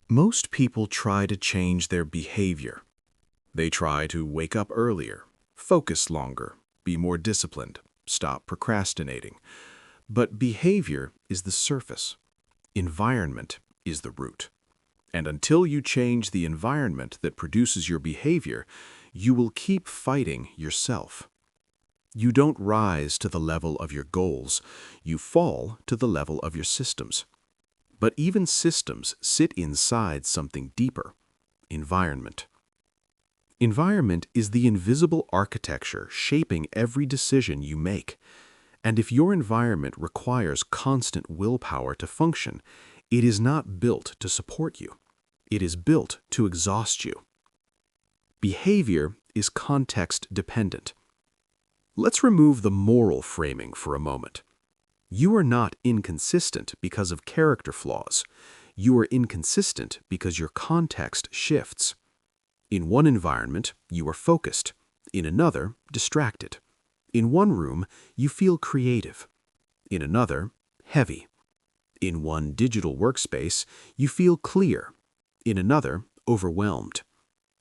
Most people try to change their behavior. They try to wake up earlier, focus longer, be more disciplined, stop procrastinating. But behavior is the surface. Environment is the root. And until you change the environment that produces your behavior, you will keep fighting yourself. You don't rise to the level of your goals, you fall to the level of your systems. But even systems sit inside something deeper: environment. Environment is the invisible architecture shaping every decision you make. And if your environment requires constant willpower to function, it is not built to support you. It is built to exhaust you. Behavior is context dependent. Let's remove the moral framing for a moment. You are not inconsistent because of character flaws. You are inconsistent because your context shifts. In one environment, you are focused. In another, distracted. In one room, you feel creative. In another, heavy. In one digital workspace, you feel clear. In another, overwhelmed.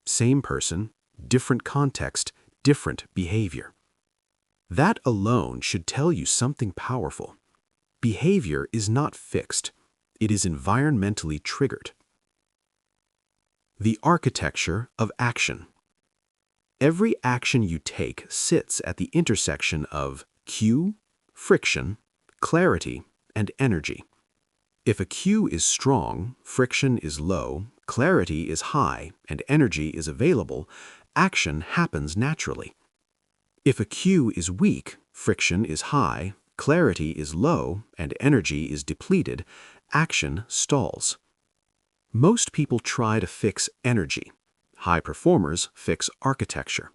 Same person, different context, different behavior. That alone should tell you something powerful. Behavior is not fixed. It is environmentally triggered. The architecture of action. Every action you take sits at the intersection of cue, friction, clarity, and energy. If a cue is strong, friction is low, clarity is high, and energy is available, action happens naturally. If a cue is weak, friction is high, clarity is low, and energy is depleted, action stalls. Most people try to fix energy. High performers fix architecture.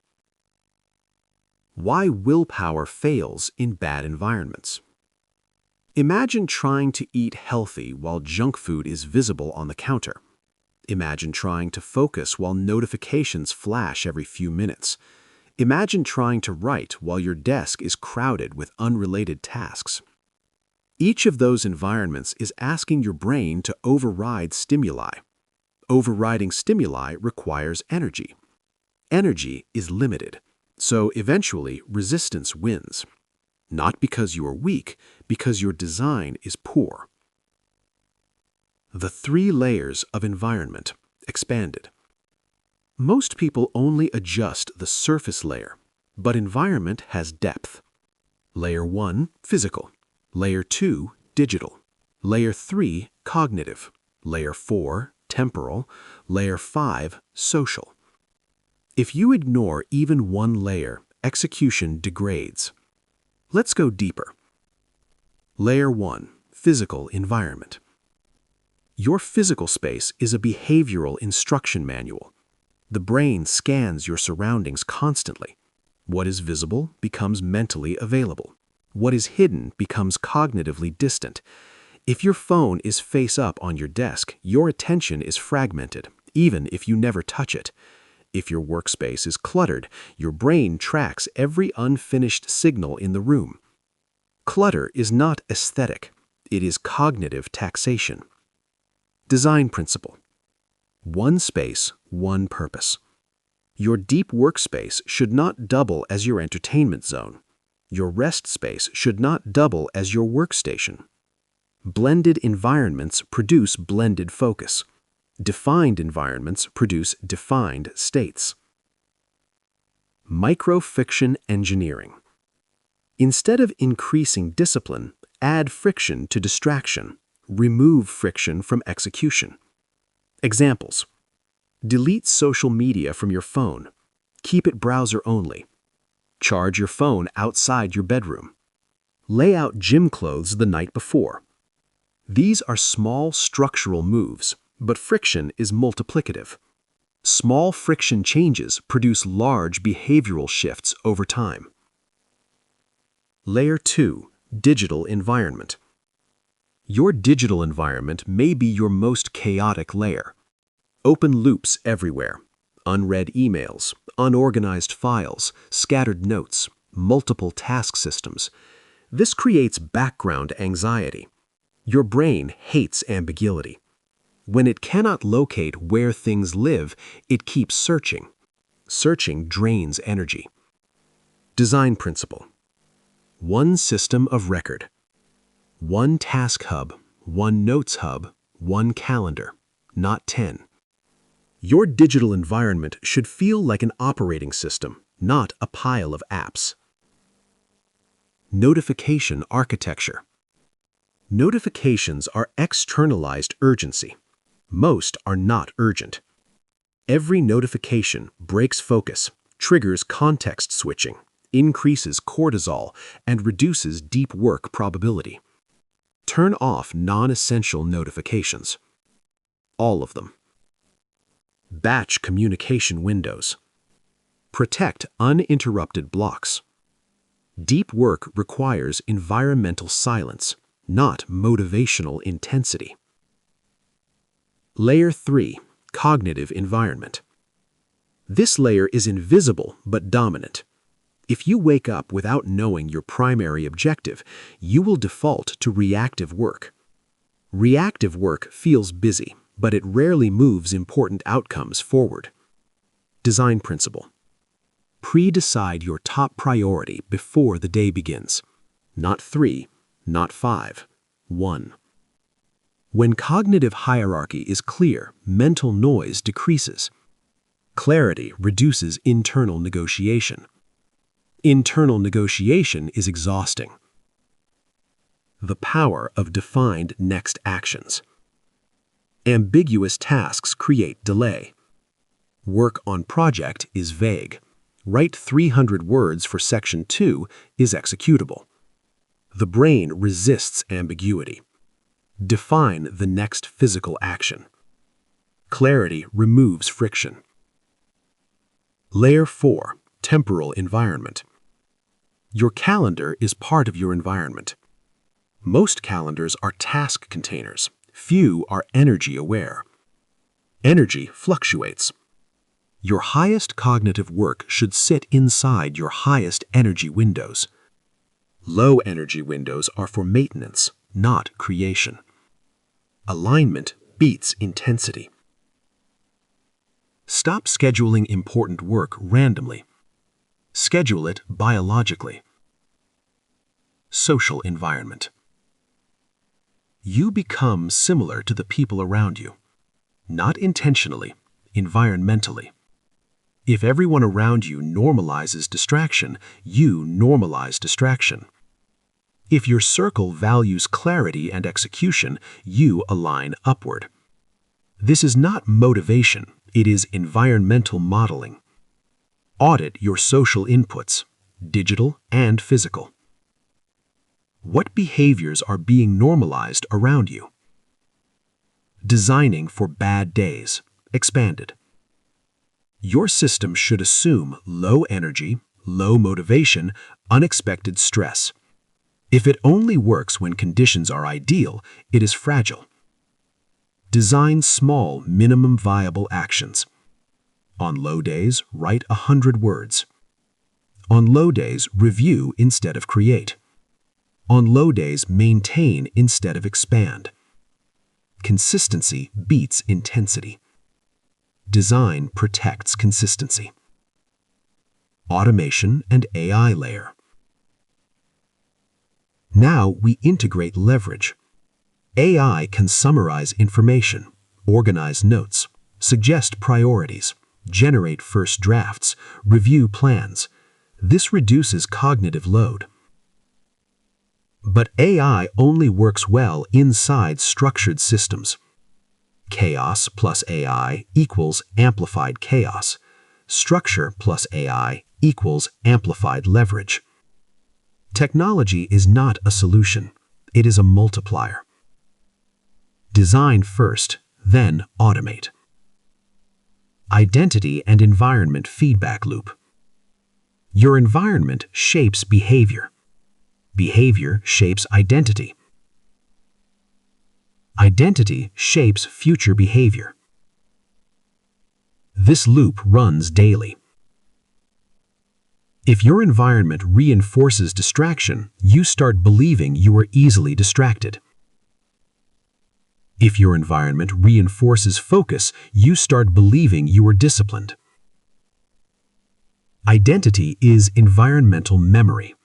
Why willpower fails in bad environments. Imagine trying to eat healthy while junk food is visible on the counter. Imagine trying to focus while notifications flash every few minutes. Imagine trying to write while your desk is crowded with unrelated tasks. Each of those environments is asking your brain to override stimuli. Overriding stimuli requires energy. Energy is limited, so eventually resistance wins. Not because you are weak, because your design is poor. The 3 layers of environment expanded. Most people only adjust the surface layer, but environment has depth. Layer 1, physical. Layer 2, digital. Layer 3, cognitive. Layer 4, temporal. Layer 5, social. If you ignore even one layer, execution degrades. Let's go deeper. Layer 1, physical environment. Your physical space is a behavioral instruction manual. The brain scans your surroundings constantly. What is visible becomes mentally available. What is hidden becomes cognitively distant. If your phone is face up on your desk, your attention is fragmented, even if you never touch it. If your workspace is cluttered, your brain tracks every unfinished signal in the room. Clutter is not aesthetic. It is cognitive taxation. Design principle. One space, one purpose. Your deep workspace should not double as your entertainment zone. Your rest space should not double as your workstation. Blended environments produce blended focus. Defined environments produce defined states. Micro-friction engineering. Instead of increasing discipline, add friction to distraction. Remove friction from execution. Examples. Delete social media from your phone. Keep it browser only. Charge your phone outside your bedroom. Lay out gym clothes the night before. These are small structural moves, but friction is multiplicative. Small friction changes produce large behavioral shifts over time. Layer 2, digital environment. Your digital environment may be your most chaotic layer. Open loops everywhere. Unread emails, unorganized files, scattered notes, multiple task systems. This creates background anxiety. Your brain hates ambiguity. When it cannot locate where things live, it keeps searching. Searching drains energy. Design principle. One system of record. One task hub, one notes hub, one calendar, not 10. Your digital environment should feel like an operating system, not a pile of apps. Notification architecture. Notifications are externalized urgency. Most are not urgent. Every notification breaks focus, triggers context switching, increases cortisol, and reduces deep work probability. Turn off non-essential notifications. All of them. Batch communication windows. Protect uninterrupted blocks. Deep work requires environmental silence, not motivational intensity. Layer 3. Cognitive environment. This layer is invisible but dominant. If you wake up without knowing your primary objective, you will default to reactive work. Reactive work feels busy, but it rarely moves important outcomes forward. Design principle. Pre-decide your top priority before the day begins. Not 3, not 5, 1. When cognitive hierarchy is clear, mental noise decreases. Clarity reduces internal negotiation. Internal negotiation is exhausting. The power of defined next actions. Ambiguous tasks create delay. Work on project is vague. Write 300 words for section 2 is executable. The brain resists ambiguity. Define the next physical action. Clarity removes friction. Layer 4. Temporal environment. Your calendar is part of your environment. Most calendars are task containers. Few are energy aware. Energy fluctuates. Your highest cognitive work should sit inside your highest energy windows. Low energy windows are for maintenance, not creation. Alignment beats intensity. Stop scheduling important work randomly. Schedule it biologically. Social environment. You become similar to the people around you. Not intentionally, environmentally. If everyone around you normalizes distraction, you normalize distraction. If your circle values clarity and execution, you align upward. This is not motivation, it is environmental modeling. Audit your social inputs, digital and physical. What behaviors are being normalized around you? Designing for bad days, expanded. Your system should assume low energy, low motivation, unexpected stress. If it only works when conditions are ideal, it is fragile. Design small, minimum viable actions. On low days, write 100 words. On low days, review instead of create. On low days, maintain instead of expand. Consistency beats intensity. Design protects consistency. Automation and AI layer. Now we integrate leverage. AI can summarize information, organize notes, suggest priorities, generate first drafts, review plans. This reduces cognitive load. But AI only works well inside structured systems. Chaos plus AI equals amplified chaos. Structure plus AI equals amplified leverage. Technology is not a solution. It is a multiplier. Design first, then automate. Identity and environment feedback loop. Your environment shapes behavior. Behavior shapes identity. Identity shapes future behavior. This loop runs daily. If your environment reinforces distraction, you start believing you are easily distracted. If your environment reinforces focus, you start believing you are disciplined. Identity is environmental memory.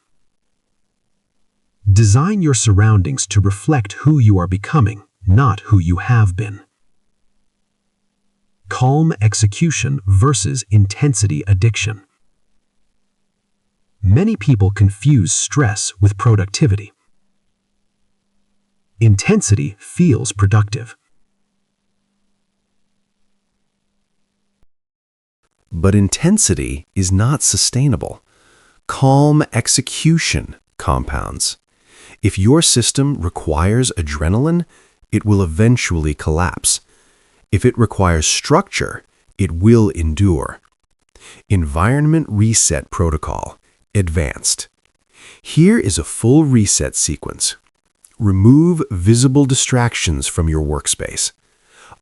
Design your surroundings to reflect who you are becoming, not who you have been. Calm execution versus intensity addiction. Many people confuse stress with productivity. Intensity feels productive. But intensity is not sustainable. Calm execution compounds. If your system requires adrenaline, it will eventually collapse. If it requires structure, it will endure. Environment Reset Protocol, Advanced. Here is a full reset sequence. Remove visible distractions from your workspace.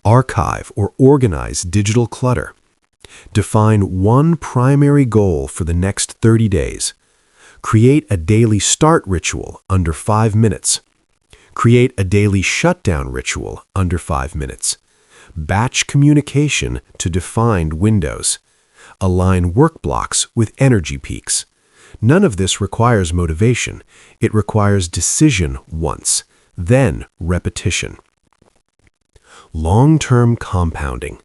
Archive or organize digital clutter. Define one primary goal for the next 30 days. Create a daily start ritual under 5 minutes. Create a daily shutdown ritual under 5 minutes. Batch communication to defined windows. Align work blocks with energy peaks. None of this requires motivation. It requires decision once, then repetition. Long-term compounding.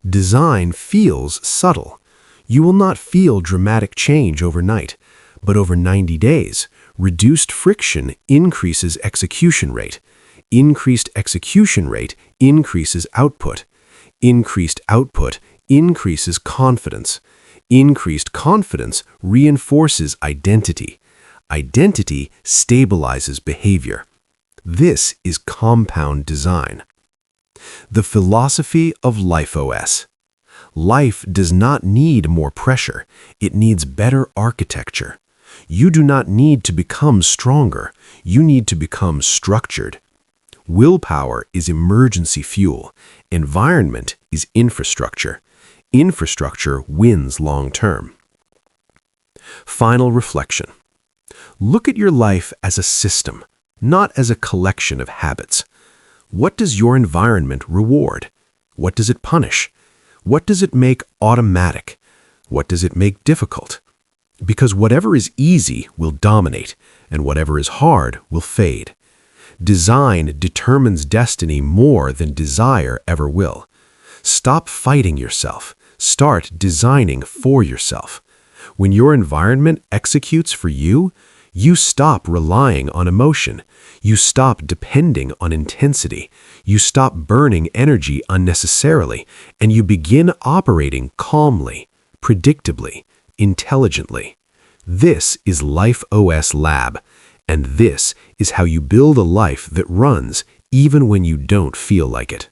Design feels subtle. You will not feel dramatic change overnight, but over 90 days, reduced friction increases execution rate. Increased execution rate increases output. Increased output increases confidence. Increased confidence reinforces identity. Identity stabilizes behavior. This is compound design. The philosophy of LifeOS. Life does not need more pressure. It needs better architecture. You do not need to become stronger. You need to become structured. Willpower is emergency fuel. Environment is infrastructure. Infrastructure wins long term. Final reflection. Look at your life as a system, not as a collection of habits. What does your environment reward? What does it punish? What does it make automatic? What does it make difficult? Because whatever is easy will dominate, and whatever is hard will fade. Design determines destiny more than desire ever will. Stop fighting yourself. Start designing for yourself. When your environment executes for you, you stop relying on emotion. You stop depending on intensity. You stop burning energy unnecessarily, and you begin operating calmly, predictably, intelligently. This is LifeOS Lab, and this is how you build a life that runs even when you don't feel like it.